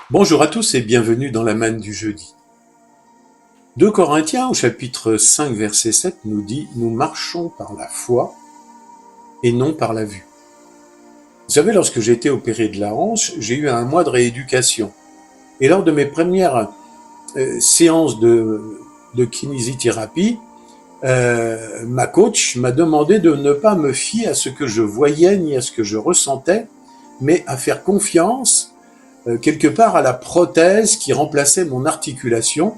Bonjour à tous et bienvenue dans la manne du jeudi. 2 Corinthiens au chapitre 5 verset 7 nous dit « Nous marchons par la foi et non par la vue ». Vous savez, lorsque j'ai été opéré de la hanche, j'ai eu un mois de rééducation. Et lors de mes premières séances de kinésithérapie, ma coach m'a demandé de ne pas me fier à ce que je voyais ni à ce que je ressentais, mais à faire confiance quelque part à la prothèse qui remplaçait mon articulation,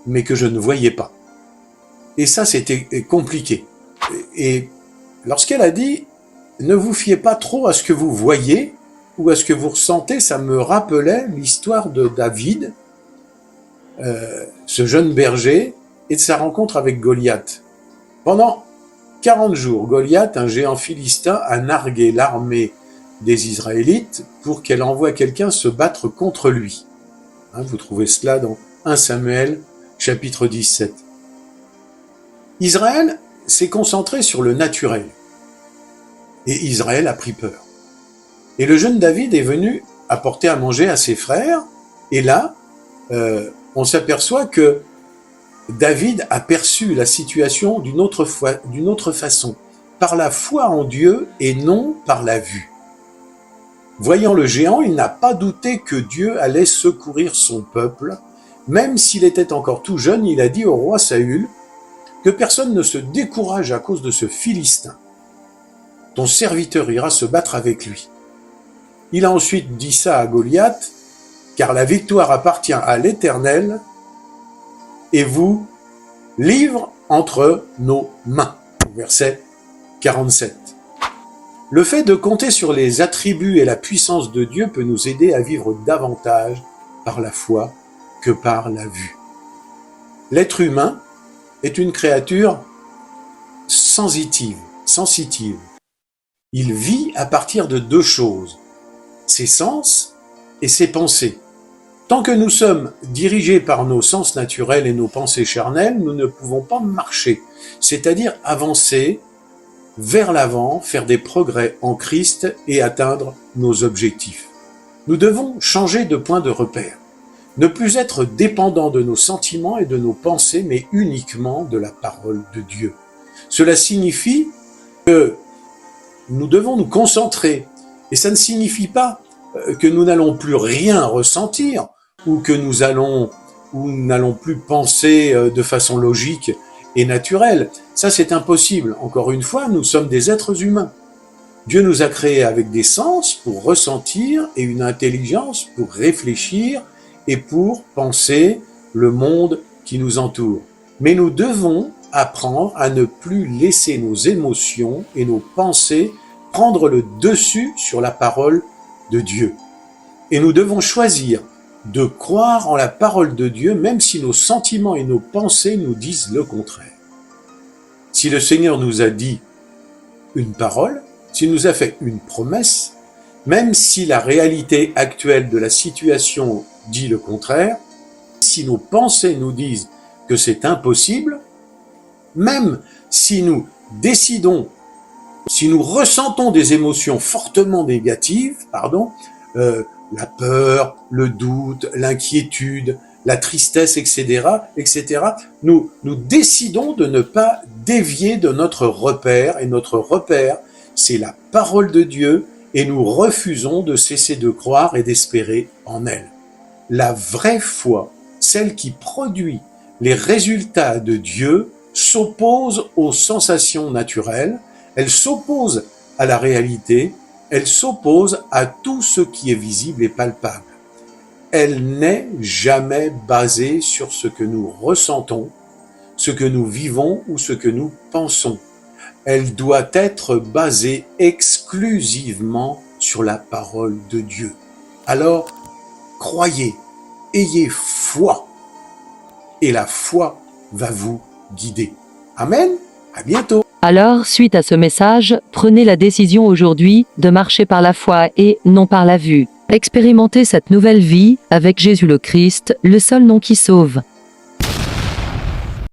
mais que je ne voyais pas. Et ça, c'était compliqué. Et lorsqu'elle a dit « Ne vous fiez pas trop à ce que vous voyez ou à ce que vous ressentez », ça me rappelait l'histoire de David, ce jeune berger, et de sa rencontre avec Goliath. Pendant 40 jours, Goliath, un géant philistin, a nargué l'armée des Israélites pour qu'elle envoie quelqu'un se battre contre lui. Vous trouvez cela dans 1 Samuel, chapitre 17. Israël s'est concentré sur le naturel. Et Israël a pris peur. Et le jeune David est venu apporter à manger à ses frères. Et là, on s'aperçoit que David a perçu la situation d'une autre façon, par la foi en Dieu et non par la vue. Voyant le géant, il n'a pas douté que Dieu allait secourir son peuple. Même s'il était encore tout jeune, il a dit au roi Saül que personne ne se décourage à cause de ce Philistin. Ton serviteur ira se battre avec lui. Il a ensuite dit ça à Goliath, car la victoire appartient à l'Éternel et vous livre entre nos mains. Verset 47. Le fait de compter sur les attributs et la puissance de Dieu peut nous aider à vivre davantage par la foi que par la vue. L'être humain est une créature sensitive. Il vit à partir de 2 choses, ses sens et ses pensées. Tant que nous sommes dirigés par nos sens naturels et nos pensées charnelles, nous ne pouvons pas marcher, c'est-à-dire avancer vers l'avant, faire des progrès en Christ et atteindre nos objectifs. Nous devons changer de point de repère, ne plus être dépendants de nos sentiments et de nos pensées, mais uniquement de la parole de Dieu. Cela signifie que nous devons nous concentrer, et ça ne signifie pas que nous n'allons plus rien ressentir, ou que nous n'allons plus penser de façon logique et naturelle. Ça, c'est impossible. Encore une fois, nous sommes des êtres humains. Dieu nous a créés avec des sens pour ressentir et une intelligence pour réfléchir et pour penser le monde qui nous entoure. Mais nous devons apprendre à ne plus laisser nos émotions et nos pensées prendre le dessus sur la parole de Dieu. Et nous devons choisir de croire en la parole de Dieu, même si nos sentiments et nos pensées nous disent le contraire. Si le Seigneur nous a dit une parole, s'il nous a fait une promesse, même si la réalité actuelle de la situation dit le contraire, si nos pensées nous disent que c'est impossible, même si nous décidons, si nous ressentons des émotions fortement négatives, la peur, le doute, l'inquiétude, la tristesse, etc., nous décidons de ne pas dévier de notre repère, et notre repère, c'est la parole de Dieu, et nous refusons de cesser de croire et d'espérer en elle. La vraie foi, celle qui produit les résultats de Dieu, s'oppose aux sensations naturelles, elle s'oppose à la réalité, elle s'oppose à tout ce qui est visible et palpable. Elle n'est jamais basée sur ce que nous ressentons, ce que nous vivons ou ce que nous pensons. Elle doit être basée exclusivement sur la parole de Dieu. Alors, croyez, ayez foi, et la foi va vous guider. Amen, à bientôt. Alors, suite à ce message, prenez la décision aujourd'hui de marcher par la foi et non par la vue. Expérimentez cette nouvelle vie avec Jésus le Christ, le seul nom qui sauve.